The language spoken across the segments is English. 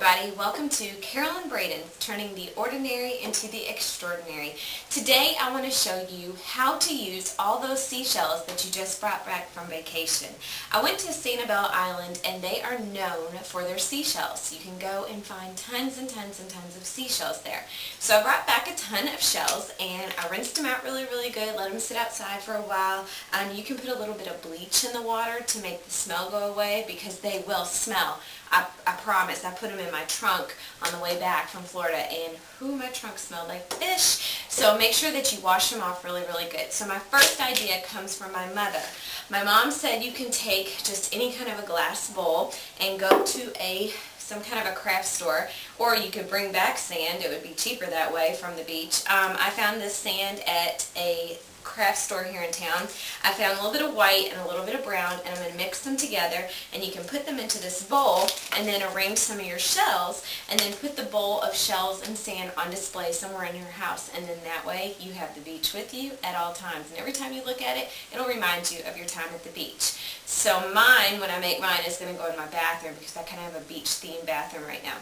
everybody, welcome to Carolyn Braden, turning the ordinary into the extraordinary. Today I want to show you how to use all those seashells that you just brought back from vacation. I went to Sanibel Island and they are known for their seashells. You can go and find tons and tons and tons of seashells there. So I brought back a ton of shells and I rinsed them out really good, let them sit outside for a while. You can put a little bit of bleach in the water to make the smell go away because they will smell. I promise. I put them in my trunk on the way back from Florida and my trunk smelled like fish. So make sure that you wash them off really good. So my first idea comes from my mother. My mom said you can take just any kind of a glass bowl and go to some kind of a craft store, or you could bring back sand. It would be cheaper that way from the beach. I found this sand at a craft store here in town. I found a little bit of white and a little bit of brown, and I'm going to mix them together, and you can put them into this bowl and then arrange some of your shells and then put the bowl of shells and sand on display somewhere in your house, and then that way you have the beach with you at all times, and every time you look at it, it'll remind you of your time at the beach. So mine, when I make mine, is going to go in my bathroom because I kind of have a beach themed bathroom right now.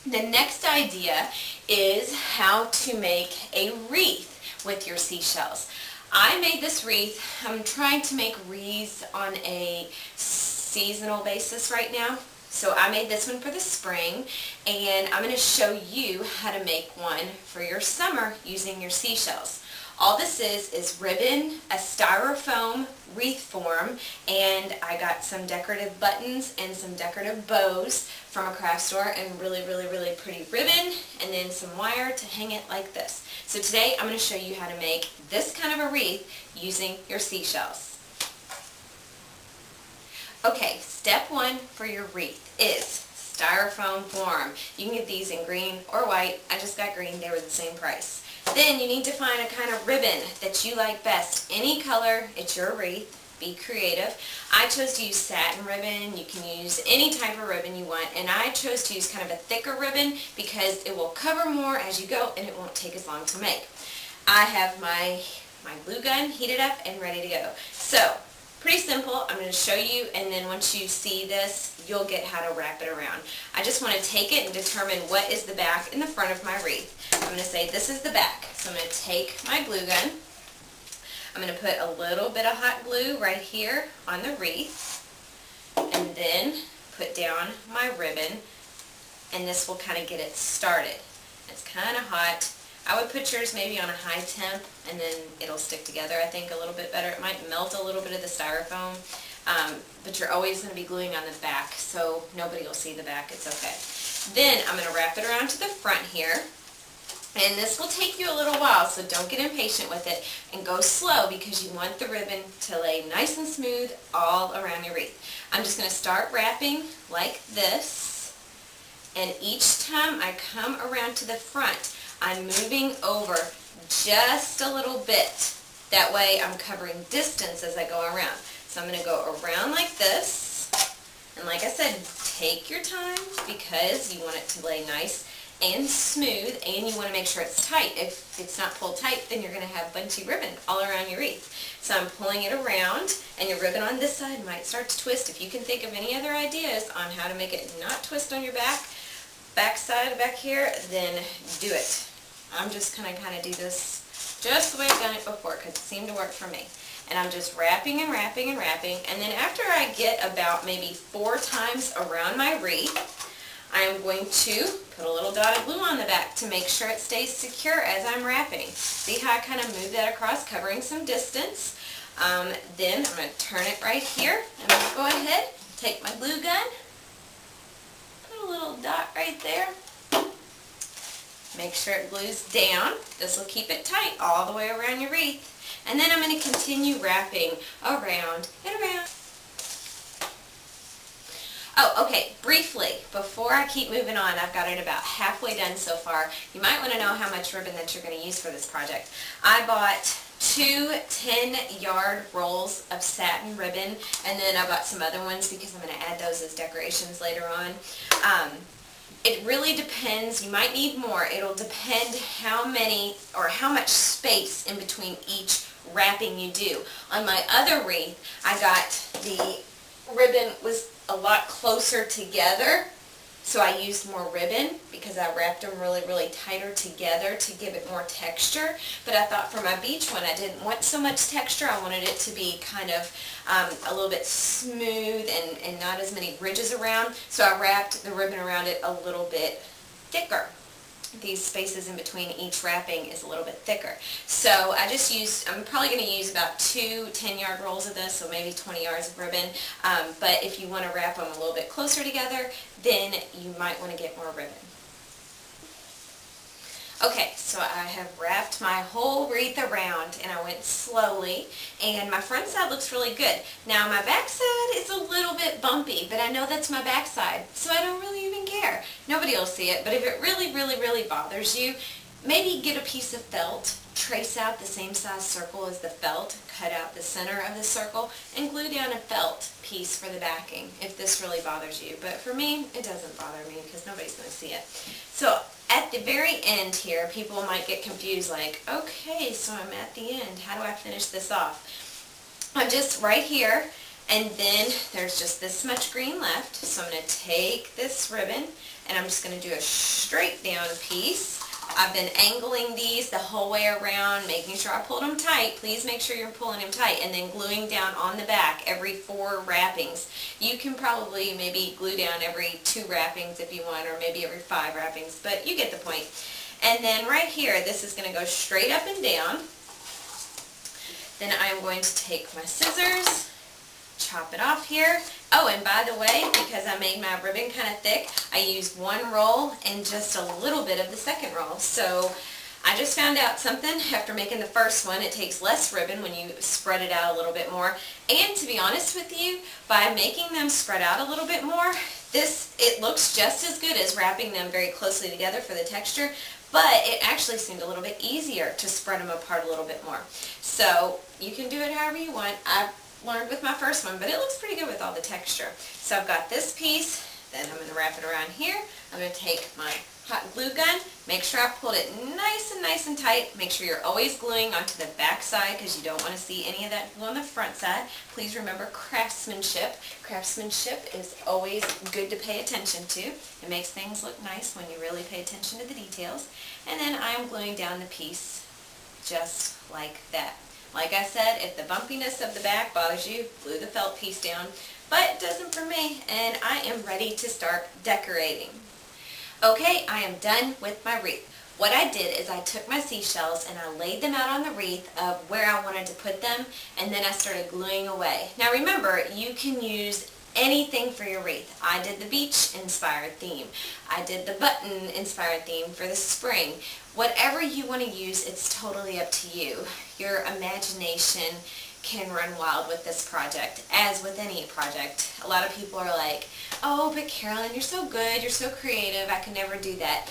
The next idea is how to make a wreath with your seashells. I made this wreath. I'm trying to make wreaths on a seasonal basis right now. So I made this one for the spring, and I'm going to show you how to make one for your summer using your seashells. All this is ribbon, a styrofoam wreath form, and I got some decorative buttons and some decorative bows from a craft store and really pretty ribbon, and then some wire to hang it like this. So today I'm going to show you how to make this kind of a wreath using your seashells. Okay, step one for your wreath is styrofoam form. You can get these in green or white. I just got green. They were the same price. Then you need to find a kind of ribbon that you like best. Any color, it's your wreath. Be creative. I chose to use satin ribbon. You can use any type of ribbon you want, and I chose to use kind of a thicker ribbon because it will cover more as you go and it won't take as long to make. I have my glue gun heated up and ready to go. So pretty simple. I'm going to show you, and then once you see this, you'll get how to wrap it around. I just want to take it and determine what is the back and the front of my wreath. I'm going to say this is the back. So I'm going to take my glue gun. I'm going to put a little bit of hot glue right here on the wreath, and then put down my ribbon, and this will kind of get it started. It's kind of hot. I would put yours maybe on a high temp, and then it'll stick together, I think, a little bit better. It might melt a little bit of the styrofoam, but you're always going to be gluing on the back, so nobody will see the back. It's okay. Then I'm going to wrap it around to the front here, and this will take you a little while, so don't get impatient with it, and go slow because you want the ribbon to lay nice and smooth all around your wreath. I'm just going to start wrapping like this, and each time I come around to the front, I'm moving over just a little bit. That way I'm covering distance as I go around. So I'm going to go around like this, and like I said, take your time because you want it to lay nice and smooth, and you want to make sure it's tight. If it's not pulled tight, then you're going to have bunchy ribbon all around your wreath. So I'm pulling it around, and your ribbon on this side might start to twist. If you can think of any other ideas on how to make it not twist on your back side back here, then do it. I'm just going to kind of do this just the way I've done it before because it seemed to work for me. And I'm just wrapping and wrapping and wrapping, and then after I get about maybe 4 times around my wreath, I'm going to put a little dot of glue on the back to make sure it stays secure as I'm wrapping. See how I kind of move that across, covering some distance. Then I'm going to turn it right here. I'm going to go ahead, take my glue gun, put a little dot right there. Make sure it glues down. This will keep it tight all the way around your wreath. And then I'm going to continue wrapping around and around. Oh, okay, briefly, before I keep moving on, I've got it about halfway done so far. You might want to know how much ribbon that you're going to use for this project. I bought 2 10-yard rolls of satin ribbon, and then I bought some other ones because I'm going to add those as decorations later on. It really depends. You might need more. It'll depend how many or how much space in between each wrapping you do. On my other wreath, I got the ribbon was a lot closer together, So I used more ribbon because I wrapped them really, really tighter together to give it more texture. But I thought for my beach one, I didn't want so much texture. I wanted it to be kind of a little bit smooth and not as many ridges around. So I wrapped the ribbon around it a little bit thicker. These spaces in between each wrapping is a little bit thicker. So I just used, I'm probably going to use about 2 10-yard rolls of this, so maybe 20 yards of ribbon. But if you want to wrap them a little bit closer together, then you might want to get more ribbon. Okay, so I have wrapped my whole wreath around, and I went slowly, and my front side looks really good. Now my back side is a little bit bumpy, but I know that's my back side, so I don't really even care. Nobody will see it, but if it really, really, really bothers you, maybe get a piece of felt, trace out the same size circle as the felt, cut out the center of the circle, and glue down a felt piece for the backing if this really bothers you. But for me, it doesn't bother me because nobody's going to see it. So at the very end here, people might get confused like, okay, so I'm at the end. How do I finish this off? I'm just right here, and then there's just this much green left. So I'm going to take this ribbon, and I'm just going to do a straight down piece. I've been angling these the whole way around, making sure I pulled them tight. Please make sure you're pulling them tight, and then gluing down on the back every 4 wrappings. You can probably maybe glue down every 2 wrappings if you want, or maybe every 5 wrappings, but you get the point. And then right here, this is going to go straight up and down. Then I'm going to take my scissors, chop it off here. Oh, and by the way, because I made my ribbon kind of thick, I used 1 roll and just a little bit of the second roll. So I just found out something after making the first one. It takes less ribbon when you spread it out a little bit more. And to be honest with you, by making them spread out a little bit more, it looks just as good as wrapping them very closely together for the texture, but it actually seemed a little bit easier to spread them apart a little bit more. So you can do it however you want. I've learned with my first one, but it looks pretty good with all the texture. So I've got this piece, then I'm going to wrap it around here. I'm going to take my hot glue gun, make sure I pulled it nice and tight. Make sure you're always gluing onto the back side because you don't want to see any of that glue on the front side. Please remember craftsmanship. Craftsmanship is always good to pay attention to. It makes things look nice when you really pay attention to the details. And then I'm gluing down the piece just like that. Like I said, if the bumpiness of the back bothers you, glue the felt piece down, but it doesn't for me, and I am ready to start decorating. Okay, I am done with my wreath. What I did is I took my seashells and I laid them out on the wreath of where I wanted to put them, and then I started gluing away. Now remember, you can use anything for your wreath. I did the beach inspired theme. I did the button inspired theme for the spring. Whatever you want to use, it's totally up to you. Your imagination can run wild with this project, as with any project. A lot of people are like, oh, but Carolyn, you're so good, you're so creative, I can never do that.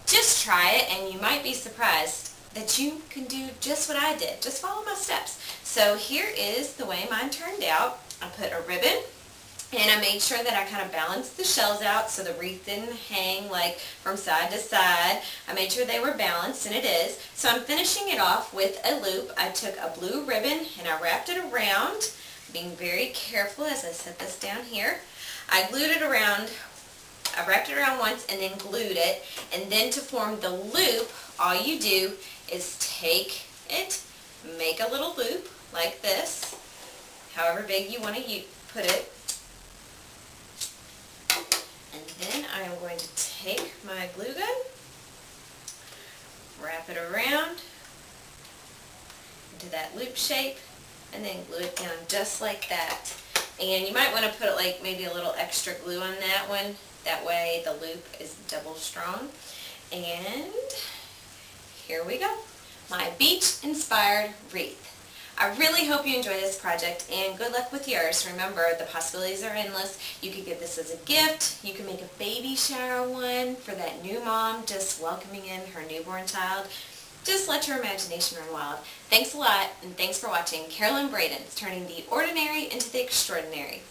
Just try it and you might be surprised that you can do just what I did. Just follow my steps. So here is the way mine turned out. I put a ribbon, and I made sure that I kind of balanced the shells out so the wreath didn't hang like from side to side. I made sure they were balanced, and it is. So I'm finishing it off with a loop. I took a blue ribbon and I wrapped it around, being very careful as I set this down here. I glued it around. I wrapped it around once and then glued it. And then to form the loop, all you do is take it, make a little loop like this, however big you want to put it. And then I am going to take my glue gun, wrap it around into that loop shape, and then glue it down just like that. And you might want to put like maybe a little extra glue on that one. That way the loop is double strong. And here we go. My beach-inspired wreath. I really hope you enjoy this project, and good luck with yours. Remember, the possibilities are endless. You could give this as a gift. You can make a baby shower one for that new mom just welcoming in her newborn child. Just let your imagination run wild. Thanks a lot, and thanks for watching. Carolyn Braden, turning the ordinary into the extraordinary.